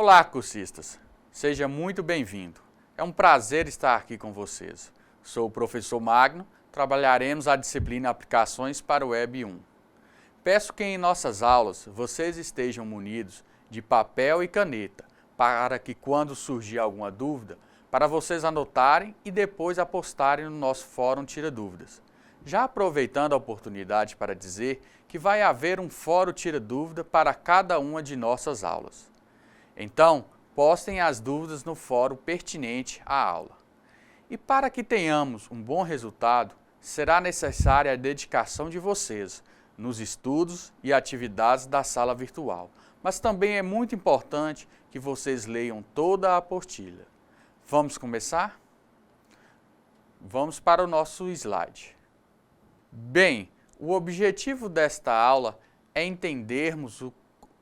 Olá, cursistas! Seja muito bem-vindo. É um prazer estar aqui com vocês. Sou o professor Magno, trabalharemos a disciplina Aplicações para o Web 1. Peço que em nossas aulas vocês estejam munidos de papel e caneta, para que quando surgir alguma dúvida, para vocês anotarem e depois apostarem no nosso Fórum Tira Dúvidas. Já aproveitando a oportunidade para dizer que vai haver um Fórum Tira Dúvida para cada uma de nossas aulas. Então, postem as dúvidas no fórum pertinente à aula. E para que tenhamos um bom resultado, será necessária a dedicação de vocês nos estudos e atividades da sala virtual. Mas também é muito importante que vocês leiam toda a apostila. Vamos começar? Vamos para o nosso slide. Bem, o objetivo desta aula é entendermos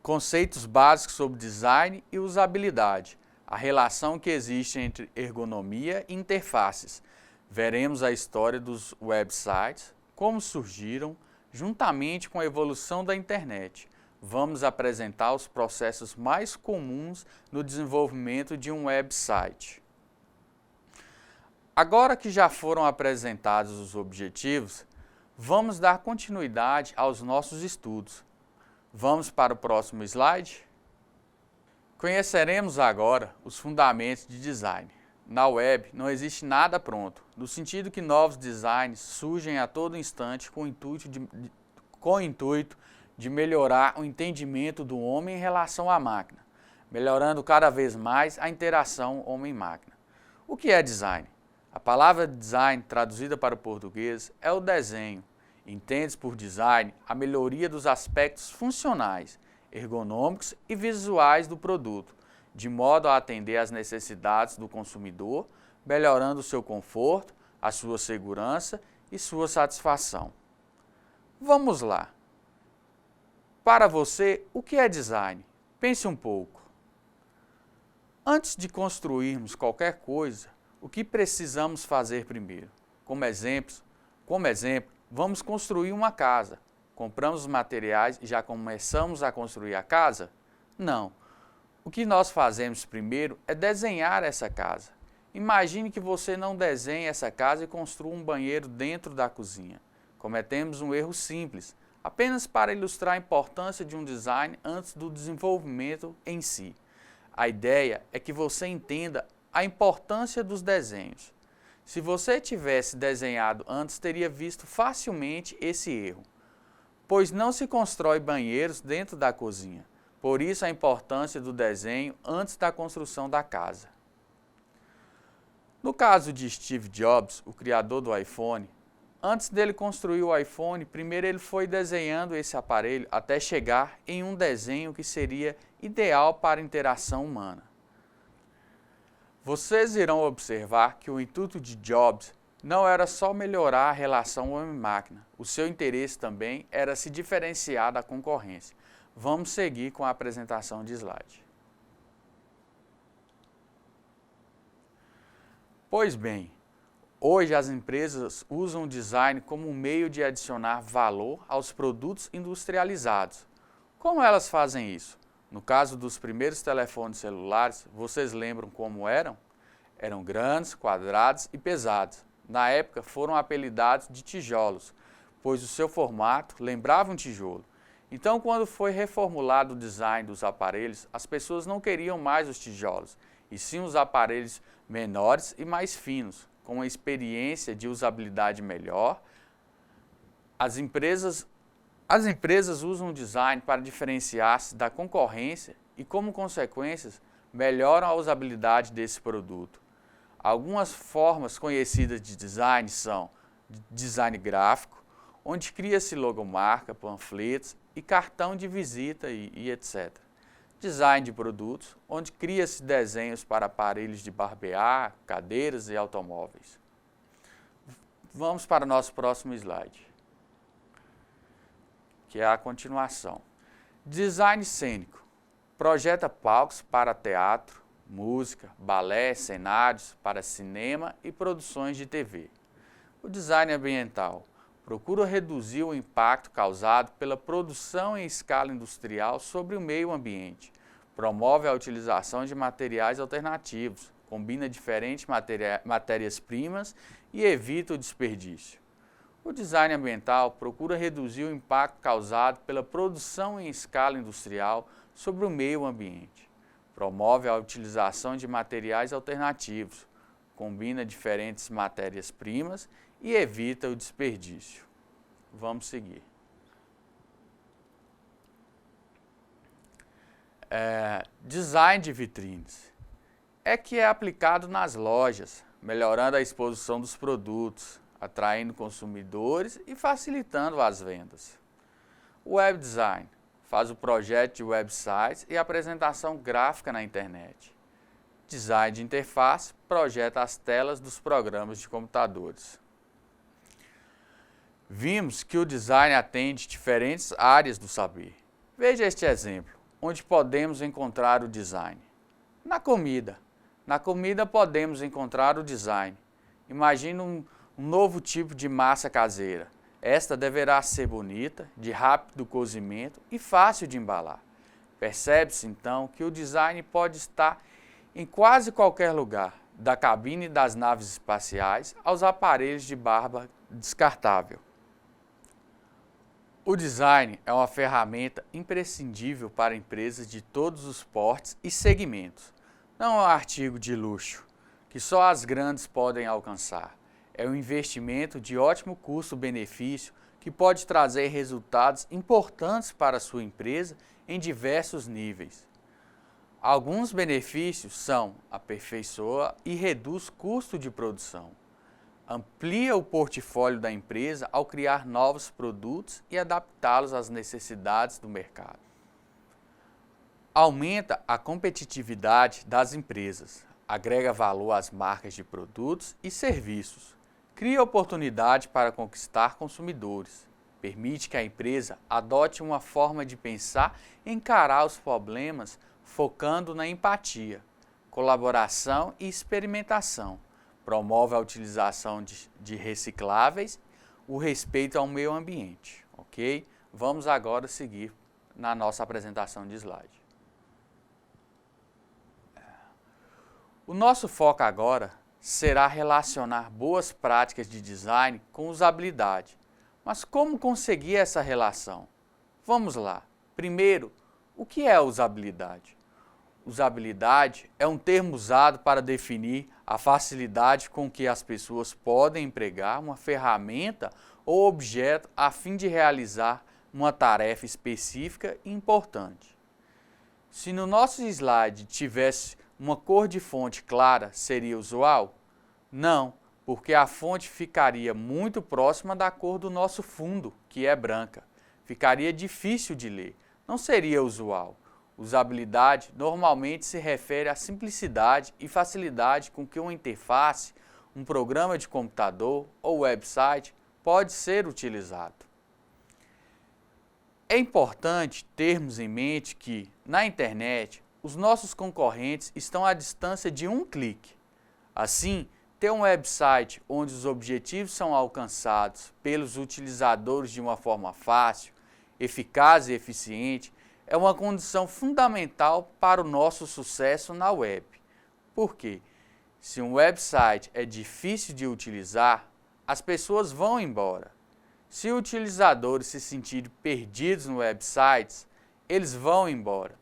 conceitos básicos sobre design e usabilidade, a relação que existe entre ergonomia e interfaces. Veremos a história dos websites, como surgiram, juntamente com a evolução da internet. Vamos apresentar os processos mais comuns no desenvolvimento de um website. Agora que já foram apresentados os objetivos, vamos dar continuidade aos nossos estudos. Vamos para o próximo slide? Conheceremos agora os fundamentos de design. Na web não existe nada pronto, no sentido que novos designs surgem a todo instante com o intuito de melhorar o entendimento do homem em relação à máquina, melhorando cada vez mais a interação homem-máquina. O que é design? A palavra design, traduzida para o português, é o desenho. Entende-se por design a melhoria dos aspectos funcionais, ergonômicos e visuais do produto, de modo a atender às necessidades do consumidor, melhorando o seu conforto, a sua segurança e sua satisfação. Vamos lá. Para você, o que é design? Pense um pouco. Antes de construirmos qualquer coisa, o que precisamos fazer primeiro? Como exemplo, vamos construir uma casa. Compramos os materiais e já começamos a construir a casa? Não. O que nós fazemos primeiro é desenhar essa casa. Imagine que você não desenhe essa casa e construa um banheiro dentro da cozinha. Cometemos um erro simples, apenas para ilustrar a importância de um design antes do desenvolvimento em si. A ideia é que você entenda a importância dos desenhos. Se você tivesse desenhado antes, teria visto facilmente esse erro, pois não se constrói banheiros dentro da cozinha. Por isso a importância do desenho antes da construção da casa. No caso de Steve Jobs, o criador do iPhone, antes dele construir o iPhone, primeiro ele foi desenhando esse aparelho até chegar em um desenho que seria ideal para a interação humana. Vocês irão observar que o intuito de Jobs não era só melhorar a relação homem-máquina. O seu interesse também era se diferenciar da concorrência. Vamos seguir com a apresentação de slide. Pois bem, hoje as empresas usam o design como um meio de adicionar valor aos produtos industrializados. Como elas fazem isso? No caso dos primeiros telefones celulares, vocês lembram como eram? Eram grandes, quadrados e pesados. Na época foram apelidados de tijolos, pois o seu formato lembrava um tijolo. Então, quando foi reformulado o design dos aparelhos, as pessoas não queriam mais os tijolos, e sim os aparelhos menores e mais finos, com uma experiência de usabilidade melhor. As empresas usam o design para diferenciar-se da concorrência e, como consequências, melhoram a usabilidade desse produto. Algumas formas conhecidas de design são design gráfico, onde cria-se logomarca, panfletos e cartão de visita e etc. Design de produtos, onde cria-se desenhos para aparelhos de barbear, cadeiras e automóveis. Vamos para o nosso próximo slide, que é a continuação. Design cênico. Projeta palcos para teatro, música, balé, cenários para cinema e produções de TV. O design ambiental. Procura reduzir o impacto causado pela produção em escala industrial sobre o meio ambiente. promove a utilização de materiais alternativos, combina diferentes matérias-primas e evita o desperdício. O design ambiental procura reduzir o impacto causado pela produção em escala industrial sobre o meio ambiente. Promove a utilização de materiais alternativos, combina diferentes matérias-primas e evita o desperdício. Vamos seguir. Design de vitrines. É aplicado nas lojas, melhorando a exposição dos produtos, atraindo consumidores e facilitando as vendas. Web design faz o projeto de websites e apresentação gráfica na internet. Design de interface projeta as telas dos programas de computadores. Vimos que o design atende diferentes áreas do saber. Veja este exemplo, onde podemos encontrar o design. Na comida. Na comida podemos encontrar o design. Imagine um novo tipo de massa caseira. Esta deverá ser bonita, de rápido cozimento e fácil de embalar. Percebe-se então que o design pode estar em quase qualquer lugar, da cabine das naves espaciais aos aparelhos de barba descartável. O design é uma ferramenta imprescindível para empresas de todos os portes e segmentos. Não é um artigo de luxo, que só as grandes podem alcançar. É um investimento de ótimo custo-benefício que pode trazer resultados importantes para a sua empresa em diversos níveis. Alguns benefícios são: aperfeiçoa e reduz custo de produção, amplia o portfólio da empresa ao criar novos produtos e adaptá-los às necessidades do mercado, aumenta a competitividade das empresas, agrega valor às marcas de produtos e serviços, cria oportunidade para conquistar consumidores, permite que a empresa adote uma forma de pensar e encarar os problemas focando na empatia, colaboração e experimentação, promove a utilização de recicláveis, o respeito ao meio ambiente, ok? Vamos agora seguir na nossa apresentação de slide. O nosso foco agora será relacionar boas práticas de design com usabilidade. Mas como conseguir essa relação? Vamos lá. Primeiro, o que é usabilidade? Usabilidade é um termo usado para definir a facilidade com que as pessoas podem empregar uma ferramenta ou objeto a fim de realizar uma tarefa específica e importante. Se no nosso slide tivesse uma cor de fonte clara, seria usual? Não, porque a fonte ficaria muito próxima da cor do nosso fundo, que é branca. Ficaria difícil de ler, não seria usual. Usabilidade normalmente se refere à simplicidade e facilidade com que uma interface, um programa de computador ou website pode ser utilizado. É importante termos em mente que, na internet, os nossos concorrentes estão à distância de um clique. Assim, ter um website onde os objetivos são alcançados pelos utilizadores de uma forma fácil, eficaz e eficiente é uma condição fundamental para o nosso sucesso na web. Por quê? Se um website é difícil de utilizar, as pessoas vão embora. Se utilizadores se sentirem perdidos no website, eles vão embora.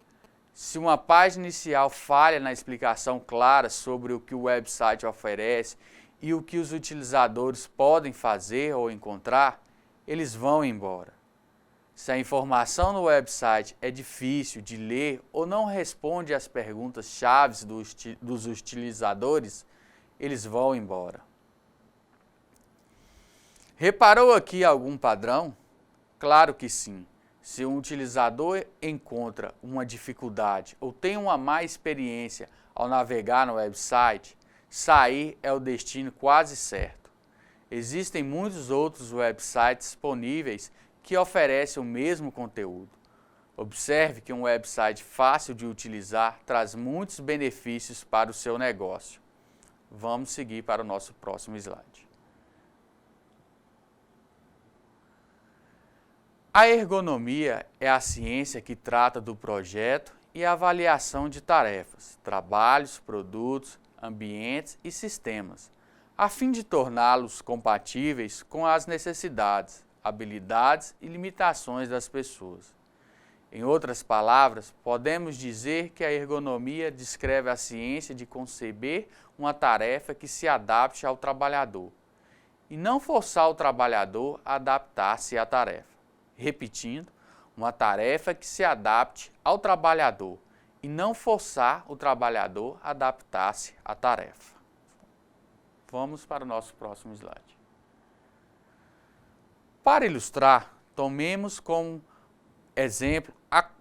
Se uma página inicial falha na explicação clara sobre o que o website oferece e o que os utilizadores podem fazer ou encontrar, eles vão embora. Se a informação no website é difícil de ler ou não responde às perguntas-chave dos utilizadores, eles vão embora. Reparou aqui algum padrão? Claro que sim. Se um utilizador encontra uma dificuldade ou tem uma má experiência ao navegar no website, sair é o destino quase certo. Existem muitos outros websites disponíveis que oferecem o mesmo conteúdo. Observe que um website fácil de utilizar traz muitos benefícios para o seu negócio. Vamos seguir para o nosso próximo slide. A ergonomia é a ciência que trata do projeto e avaliação de tarefas, trabalhos, produtos, ambientes e sistemas, a fim de torná-los compatíveis com as necessidades, habilidades e limitações das pessoas. Em outras palavras, podemos dizer que a ergonomia descreve a ciência de conceber uma tarefa que se adapte ao trabalhador e não forçar o trabalhador a adaptar-se à tarefa. Repetindo, uma tarefa que se adapte ao trabalhador e não forçar o trabalhador a adaptar-se à tarefa. Vamos para o nosso próximo slide. Para ilustrar, tomemos como exemplo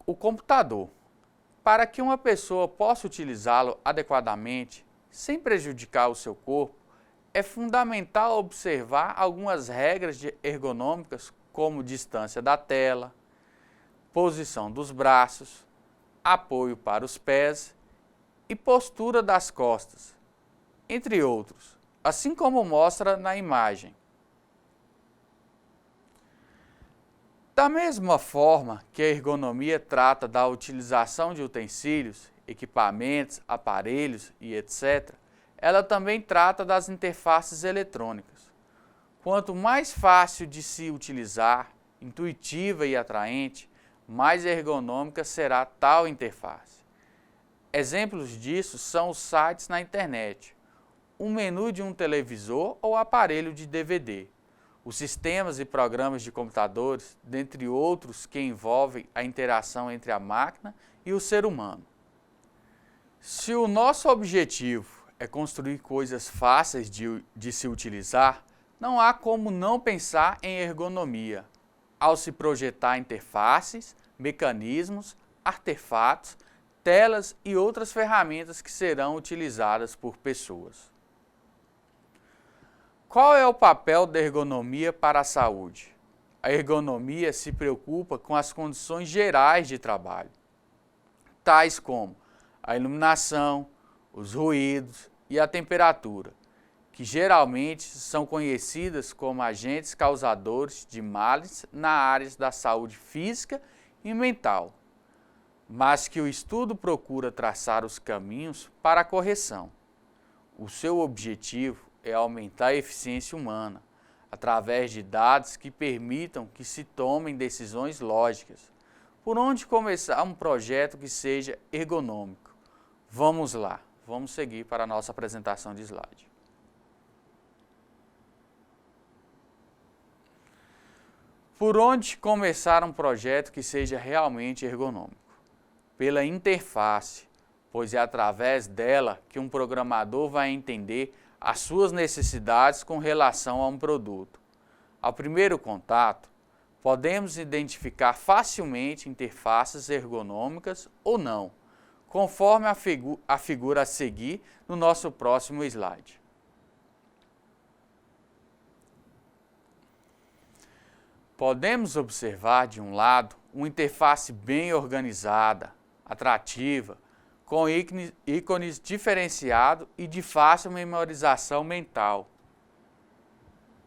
o computador. Para que uma pessoa possa utilizá-lo adequadamente, sem prejudicar o seu corpo, é fundamental observar algumas regras ergonômicas como distância da tela, posição dos braços, apoio para os pés e postura das costas, entre outros, assim como mostra na imagem. Da mesma forma que a ergonomia trata da utilização de utensílios, equipamentos, aparelhos e etc., ela também trata das interfaces eletrônicas. Quanto mais fácil de se utilizar, intuitiva e atraente, mais ergonômica será tal interface. Exemplos disso são os sites na internet, o menu de um televisor ou aparelho de DVD, os sistemas e programas de computadores, dentre outros que envolvem a interação entre a máquina e o ser humano. Se o nosso objetivo é construir coisas fáceis de se utilizar, não há como não pensar em ergonomia, ao se projetar interfaces, mecanismos, artefatos, telas e outras ferramentas que serão utilizadas por pessoas. Qual é o papel da ergonomia para a saúde? A ergonomia se preocupa com as condições gerais de trabalho, tais como a iluminação, os ruídos e a temperatura, que geralmente são conhecidas como agentes causadores de males na área da saúde física e mental, mas que o estudo procura traçar os caminhos para a correção. O seu objetivo é aumentar a eficiência humana, através de dados que permitam que se tomem decisões lógicas. Por onde começar um projeto que seja ergonômico? Vamos lá, vamos seguir para a nossa apresentação de slide. Por onde começar um projeto que seja realmente ergonômico? Pela interface, pois é através dela que um programador vai entender as suas necessidades com relação a um produto. Ao primeiro contato, podemos identificar facilmente interfaces ergonômicas ou não, conforme a figura a seguir no nosso próximo slide. Podemos observar, de um lado, uma interface bem organizada, atrativa, com ícones diferenciados e de fácil memorização mental.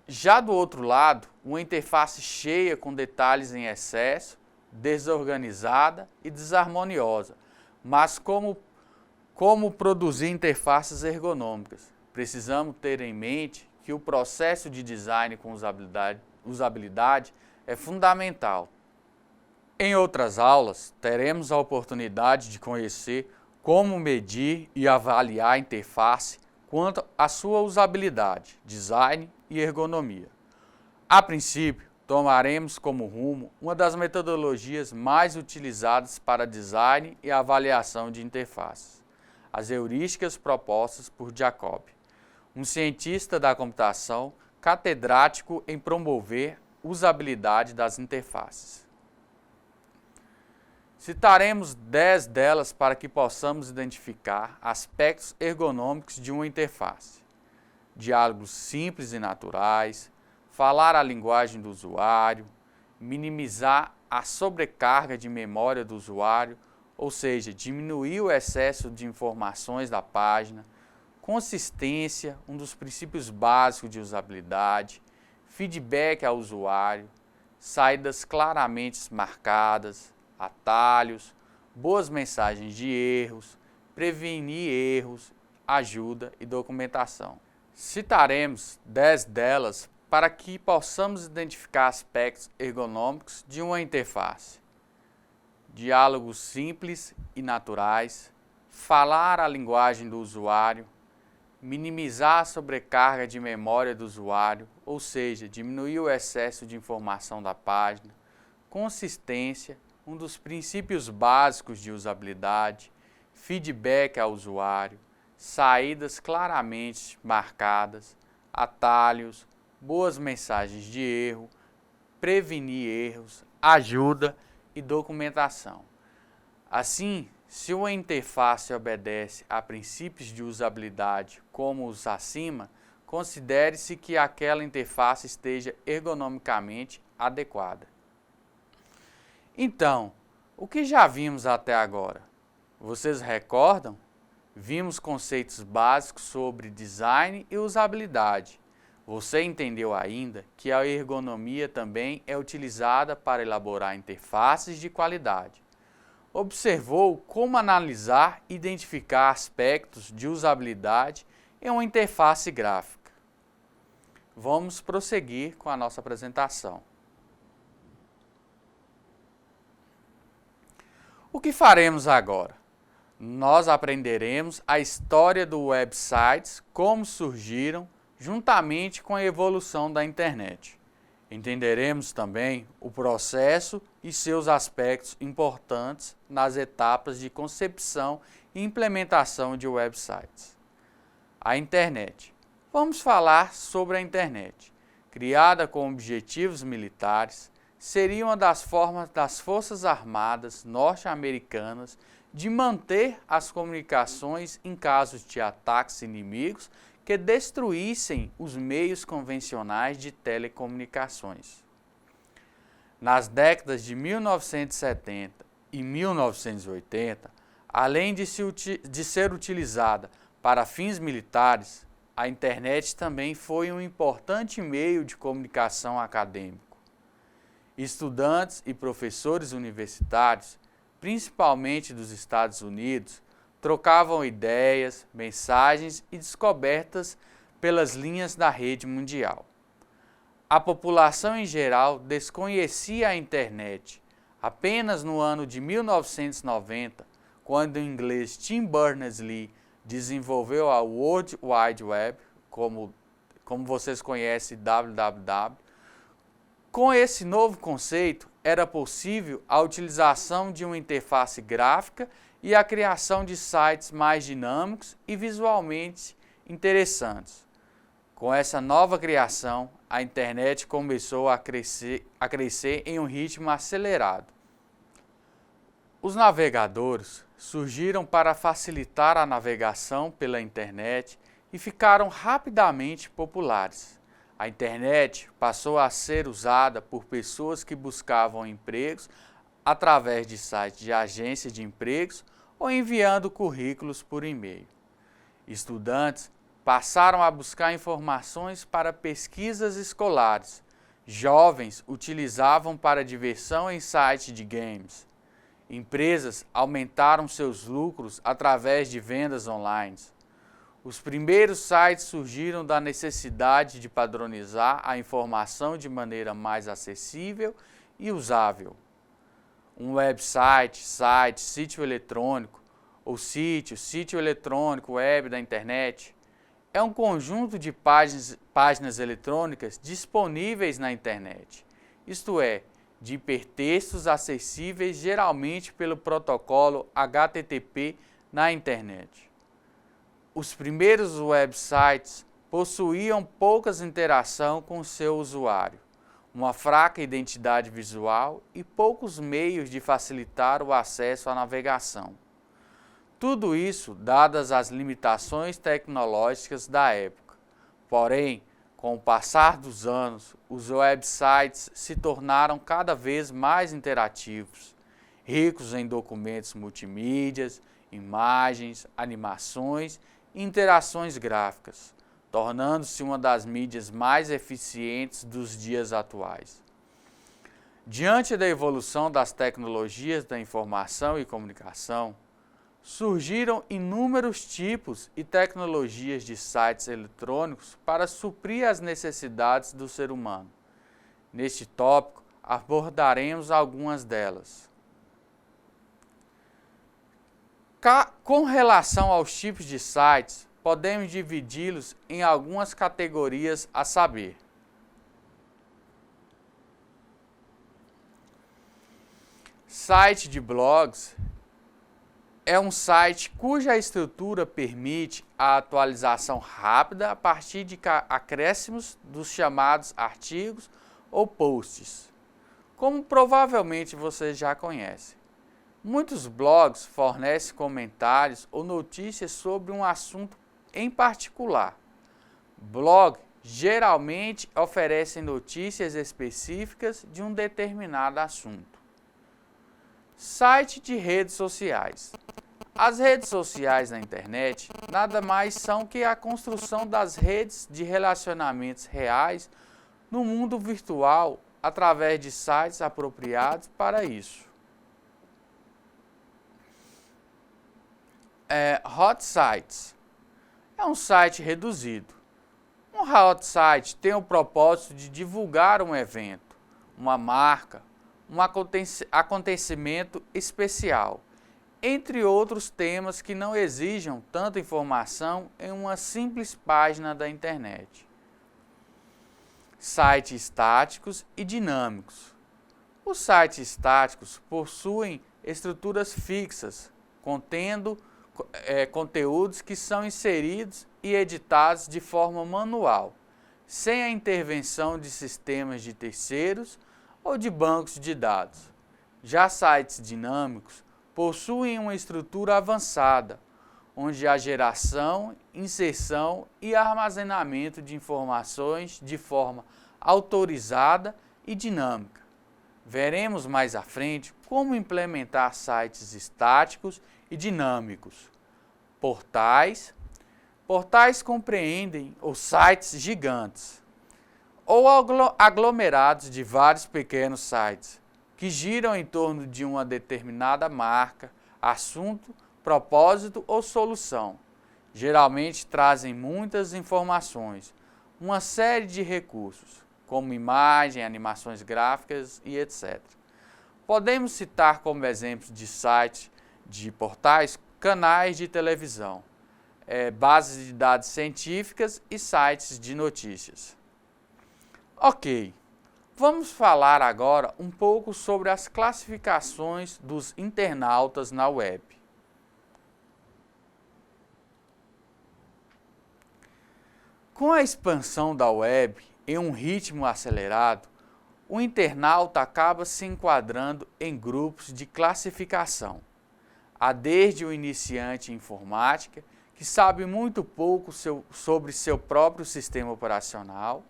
Já do outro lado, uma interface cheia com detalhes em excesso, desorganizada e desarmoniosa. Mas como produzir interfaces ergonômicas? Precisamos ter em mente que o processo de design com usabilidade é fundamental. Em outras aulas, teremos a oportunidade de conhecer como medir e avaliar a interface quanto à sua usabilidade, design e ergonomia. A princípio, tomaremos como rumo uma das metodologias mais utilizadas para design e avaliação de interfaces, as heurísticas propostas por Jacob, um cientista da computação catedrático em promover usabilidade das interfaces. Citaremos 10 delas para que possamos identificar aspectos ergonômicos de uma interface. Diálogos simples e naturais, falar a linguagem do usuário, minimizar a sobrecarga de memória do usuário, ou seja, diminuir o excesso de informações da página, consistência, um dos princípios básicos de usabilidade, feedback ao usuário, saídas claramente marcadas, atalhos, boas mensagens de erros, prevenir erros, ajuda e documentação. Citaremos 10 delas para que possamos identificar aspectos ergonômicos de uma interface. Diálogos simples e naturais, falar a linguagem do usuário, minimizar a sobrecarga de memória do usuário, ou seja, diminuir o excesso de informação da página, consistência, um dos princípios básicos de usabilidade, feedback ao usuário, saídas claramente marcadas, atalhos, boas mensagens de erro, prevenir erros, ajuda e documentação. Assim, se uma interface obedece a princípios de usabilidade como os acima, considere-se que aquela interface esteja ergonomicamente adequada. Então, o que já vimos até agora? Vocês recordam? Vimos conceitos básicos sobre design e usabilidade. Você entendeu ainda que a ergonomia também é utilizada para elaborar interfaces de qualidade. Observou como analisar e identificar aspectos de usabilidade em uma interface gráfica. Vamos prosseguir com a nossa apresentação. O que faremos agora? Nós aprenderemos a história dos websites, como surgiram, juntamente com a evolução da internet. Entenderemos também o processo e seus aspectos importantes nas etapas de concepção e implementação de websites. A internet. Vamos falar sobre a internet. Criada com objetivos militares, seria uma das formas das Forças Armadas norte-americanas de manter as comunicações em casos de ataques inimigos que destruíssem os meios convencionais de telecomunicações. Nas décadas de 1970 e 1980, além de ser utilizada para fins militares, a internet também foi um importante meio de comunicação acadêmico. Estudantes e professores universitários, principalmente dos Estados Unidos, trocavam ideias, mensagens e descobertas pelas linhas da rede mundial. A população em geral desconhecia a internet. Apenas no ano de 1990, quando o inglês Tim Berners-Lee desenvolveu a World Wide Web, como vocês conhecem, www, com esse novo conceito, era possível a utilização de uma interface gráfica e a criação de sites mais dinâmicos e visualmente interessantes. Com essa nova criação, a internet começou a crescer em um ritmo acelerado. Os navegadores surgiram para facilitar a navegação pela internet e ficaram rapidamente populares. A internet passou a ser usada por pessoas que buscavam empregos através de sites de agências de empregos ou enviando currículos por e-mail. Estudantes passaram a buscar informações para pesquisas escolares. Jovens utilizavam para diversão em sites de games. Empresas aumentaram seus lucros através de vendas online. Os primeiros sites surgiram da necessidade de padronizar a informação de maneira mais acessível e usável. Um website, sítio eletrônico, ou sítio eletrônico, web da internet, é um conjunto de páginas eletrônicas disponíveis na internet, isto é, de hipertextos acessíveis geralmente pelo protocolo HTTP na internet. Os primeiros websites possuíam poucas interações com seu usuário, uma fraca identidade visual e poucos meios de facilitar o acesso à navegação. Tudo isso dadas as limitações tecnológicas da época. Porém, com o passar dos anos, os websites se tornaram cada vez mais interativos, ricos em documentos multimídias, imagens, animações e interações gráficas, tornando-se uma das mídias mais eficientes dos dias atuais. Diante da evolução das tecnologias da informação e comunicação, surgiram inúmeros tipos e tecnologias de sites eletrônicos para suprir as necessidades do ser humano. Neste tópico, abordaremos algumas delas. Com relação aos tipos de sites, podemos dividi-los em algumas categorias a saber: site de blogs é um site cuja estrutura permite a atualização rápida a partir de acréscimos dos chamados artigos ou posts, como provavelmente você já conhece. Muitos blogs fornecem comentários ou notícias sobre um assunto em particular. Blog geralmente oferecem notícias específicas de um determinado assunto. Site de redes sociais. As redes sociais na internet nada mais são que a construção das redes de relacionamentos reais no mundo virtual através de sites apropriados para isso. Hot Sites é um site reduzido. Um hot site tem o propósito de divulgar um evento, uma marca, um acontecimento especial, entre outros temas que não exijam tanta informação em uma simples página da internet. Sites estáticos e dinâmicos. Os sites estáticos possuem estruturas fixas, contendo conteúdos que são inseridos e editados de forma manual, sem a intervenção de sistemas de terceiros ou de bancos de dados. Já sites dinâmicos possuem uma estrutura avançada, onde há geração, inserção e armazenamento de informações de forma autorizada e dinâmica. Veremos mais à frente como implementar sites estáticos e dinâmicos. Portais. Portais compreendem os sites gigantes ou aglomerados de vários pequenos sites que giram em torno de uma determinada marca, assunto, propósito ou solução. Geralmente trazem muitas informações, uma série de recursos, como imagem, animações gráficas e etc. Podemos citar como exemplos de sites de portais, canais de televisão, bases de dados científicas e sites de notícias. Ok, vamos falar agora um pouco sobre as classificações dos internautas na web. Com a expansão da web em um ritmo acelerado, o internauta acaba se enquadrando em grupos de classificação. Há desde o iniciante em informática, que sabe muito pouco sobre seu próprio sistema operacional,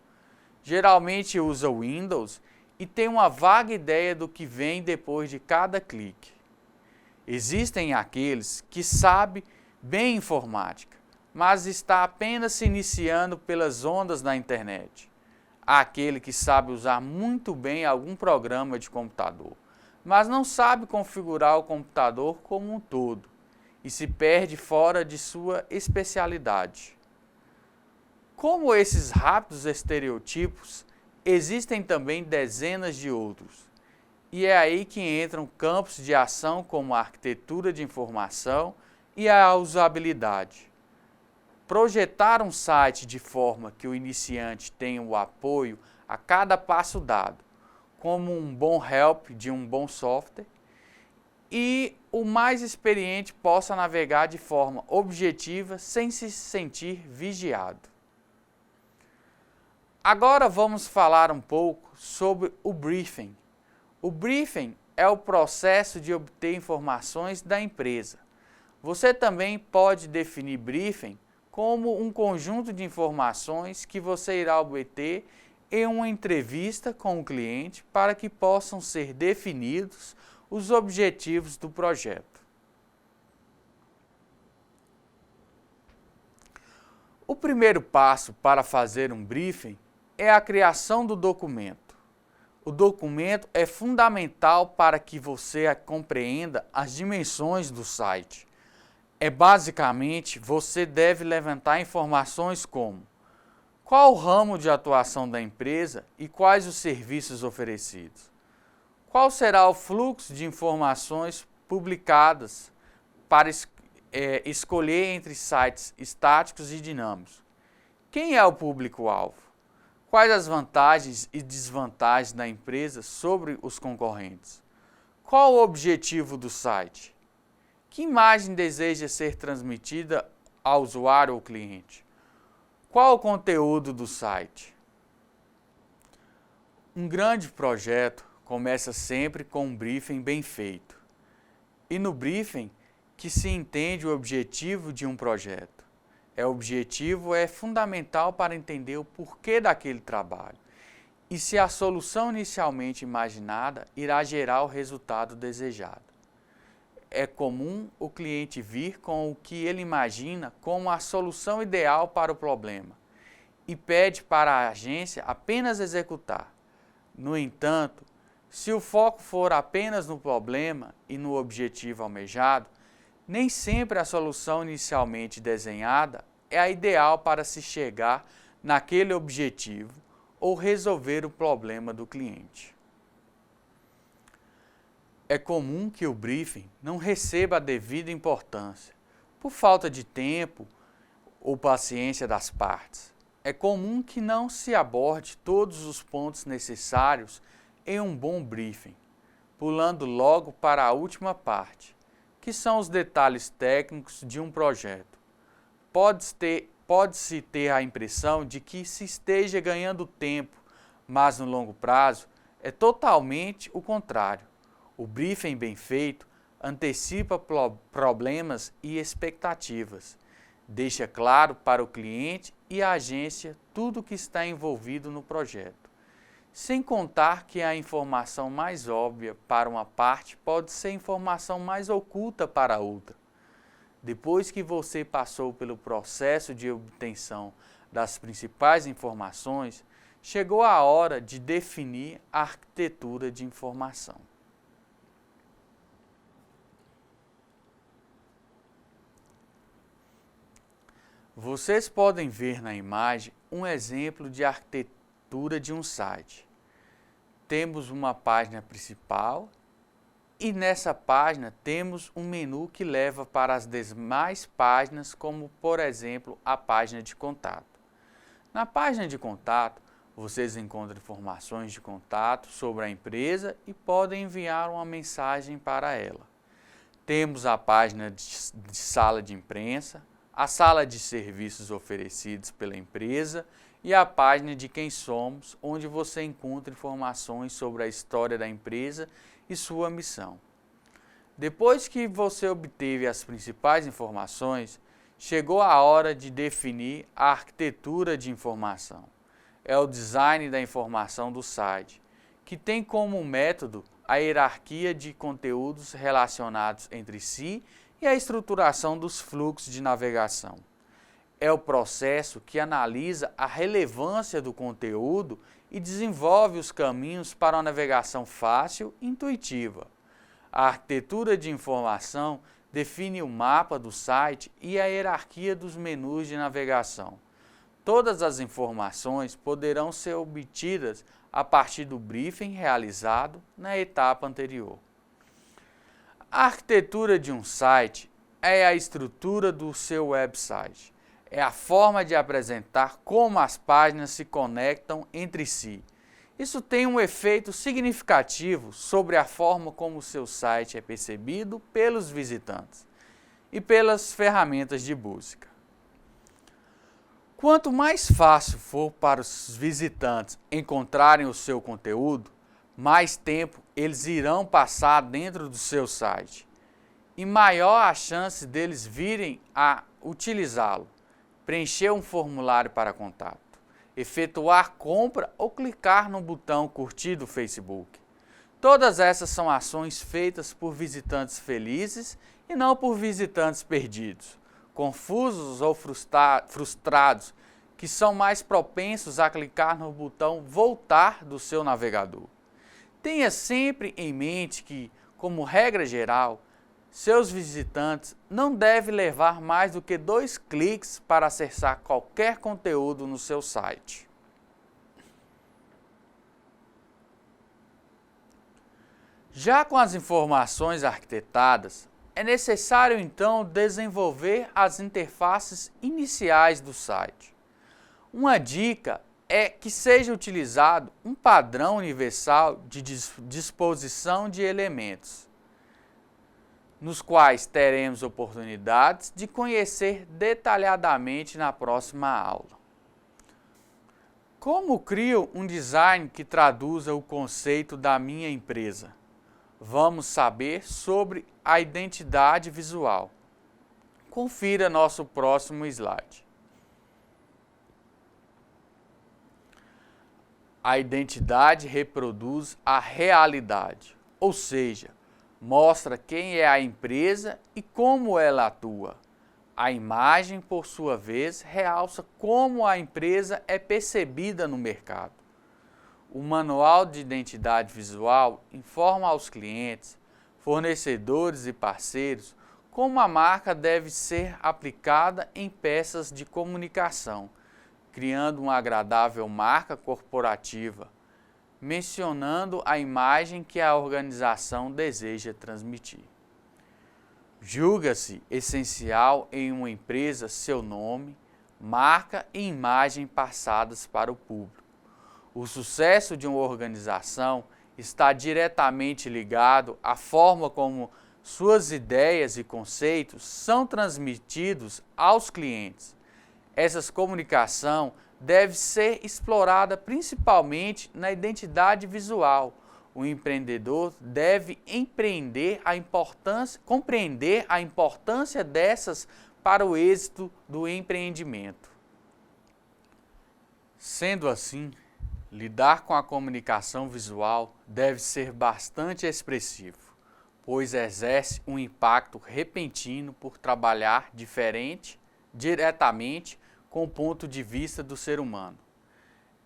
geralmente usa Windows e tem uma vaga ideia do que vem depois de cada clique. Existem aqueles que sabem bem informática, mas está apenas se iniciando pelas ondas da internet. Há aquele que sabe usar muito bem algum programa de computador, mas não sabe configurar o computador como um todo e se perde fora de sua especialidade. Como esses rápidos estereotipos, existem também dezenas de outros. E é aí que entram campos de ação como a arquitetura de informação e a usabilidade. Projetar um site de forma que o iniciante tenha o apoio a cada passo dado, como um bom help de um bom software, e o mais experiente possa navegar de forma objetiva sem se sentir vigiado. Agora vamos falar um pouco sobre o briefing. O briefing é o processo de obter informações da empresa. Você também pode definir briefing como um conjunto de informações que você irá obter em uma entrevista com o cliente para que possam ser definidos os objetivos do projeto. O primeiro passo para fazer um briefing é a criação do documento. O documento é fundamental para que você compreenda as dimensões do site. Basicamente, você deve levantar informações como: qual o ramo de atuação da empresa e quais os serviços oferecidos? Qual será o fluxo de informações publicadas para escolher entre sites estáticos e dinâmicos? Quem é o público-alvo? Quais as vantagens e desvantagens da empresa sobre os concorrentes? Qual o objetivo do site? Que imagem deseja ser transmitida ao usuário ou cliente? Qual o conteúdo do site? Um grande projeto começa sempre com um briefing bem feito. E no briefing que se entende o objetivo de um projeto. O objetivo é fundamental para entender o porquê daquele trabalho e se a solução inicialmente imaginada irá gerar o resultado desejado. É comum o cliente vir com o que ele imagina como a solução ideal para o problema e pede para a agência apenas executar. No entanto, se o foco for apenas no problema e no objetivo almejado, nem sempre a solução inicialmente desenhada é a ideal para se chegar naquele objetivo ou resolver o problema do cliente. É comum que o briefing não receba a devida importância, por falta de tempo ou paciência das partes. É comum que não se aborde todos os pontos necessários em um bom briefing, pulando logo para a última parte, que são os detalhes técnicos de um projeto. Pode-se ter a impressão de que se esteja ganhando tempo, mas no longo prazo é totalmente o contrário. O briefing bem feito antecipa problemas e expectativas, deixa claro para o cliente e a agência tudo o que está envolvido no projeto. Sem contar que a informação mais óbvia para uma parte pode ser informação mais oculta para outra. Depois que você passou pelo processo de obtenção das principais informações, chegou a hora de definir a arquitetura de informação. Vocês podem ver na imagem um exemplo de arquitetura de um site. Temos uma página principal e nessa página temos um menu que leva para as demais páginas, como por exemplo a página de contato. Na página de contato, vocês encontram informações de contato sobre a empresa e podem enviar uma mensagem para ela. Temos a página de sala de imprensa, a sala de serviços oferecidos pela empresa e a página de quem somos, onde você encontra informações sobre a história da empresa e sua missão. Depois que você obteve as principais informações, chegou a hora de definir a arquitetura de informação. É o design da informação do site, que tem como método a hierarquia de conteúdos relacionados entre si e a estruturação dos fluxos de navegação. É o processo que analisa a relevância do conteúdo e desenvolve os caminhos para uma navegação fácil e intuitiva. A arquitetura de informação define o mapa do site e a hierarquia dos menus de navegação. Todas as informações poderão ser obtidas a partir do briefing realizado na etapa anterior. A arquitetura de um site é a estrutura do seu website. É a forma de apresentar como as páginas se conectam entre si. Isso tem um efeito significativo sobre a forma como o seu site é percebido pelos visitantes e pelas ferramentas de busca. Quanto mais fácil for para os visitantes encontrarem o seu conteúdo, mais tempo eles irão passar dentro do seu site e maior a chance deles virem a utilizá-lo. Preencher um formulário para contato, efetuar compra ou clicar no botão curtir do Facebook. Todas essas são ações feitas por visitantes felizes e não por visitantes perdidos, confusos ou frustrados, que são mais propensos a clicar no botão voltar do seu navegador. Tenha sempre em mente que, como regra geral, seus visitantes não devem levar mais do que 2 cliques para acessar qualquer conteúdo no seu site. Já com as informações arquitetadas, é necessário então desenvolver as interfaces iniciais do site. Uma dica é que seja utilizado um padrão universal de disposição de elementos, nos quais teremos oportunidades de conhecer detalhadamente na próxima aula. Como crio um design que traduza o conceito da minha empresa? Vamos saber sobre a identidade visual. Confira nosso próximo slide. A identidade reproduz a realidade, ou seja, mostra quem é a empresa e como ela atua. A imagem, por sua vez, realça como a empresa é percebida no mercado. O Manual de Identidade Visual informa aos clientes, fornecedores e parceiros como a marca deve ser aplicada em peças de comunicação, criando uma agradável marca corporativa, mencionando a imagem que a organização deseja transmitir. Julga-se essencial em uma empresa seu nome, marca e imagem passadas para o público. O sucesso de uma organização está diretamente ligado à forma como suas ideias e conceitos são transmitidos aos clientes. Essa comunicação deve ser explorada principalmente na identidade visual. O empreendedor deve compreender a importância dessas para o êxito do empreendimento. Sendo assim, lidar com a comunicação visual deve ser bastante expressivo, pois exerce um impacto repentino por trabalhar diretamente com o ponto de vista do ser humano.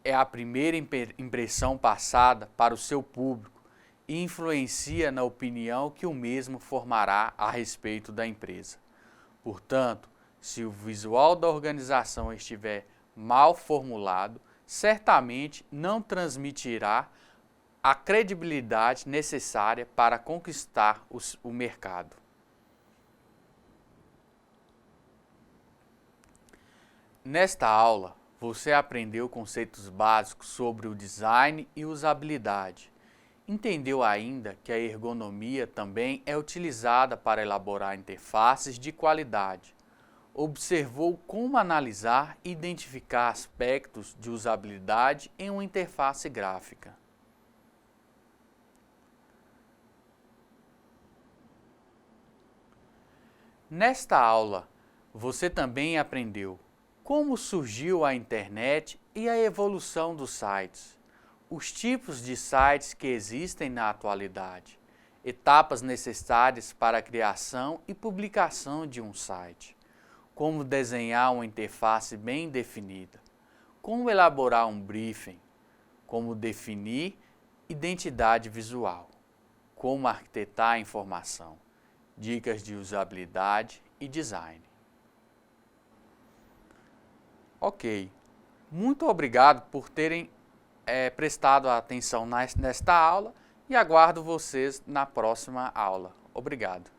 É a primeira impressão passada para o seu público e influencia na opinião que o mesmo formará a respeito da empresa. Portanto, se o visual da organização estiver mal formulado, certamente não transmitirá a credibilidade necessária para conquistar o mercado. Nesta aula, você aprendeu conceitos básicos sobre o design e usabilidade. Entendeu ainda que a ergonomia também é utilizada para elaborar interfaces de qualidade. Observou como analisar e identificar aspectos de usabilidade em uma interface gráfica. Nesta aula, você também aprendeu como surgiu a internet e a evolução dos sites, os tipos de sites que existem na atualidade, etapas necessárias para a criação e publicação de um site, como desenhar uma interface bem definida, como elaborar um briefing, como definir identidade visual, como arquitetar a informação, dicas de usabilidade e design. Ok, muito obrigado por terem prestado atenção nesta aula e aguardo vocês na próxima aula. Obrigado.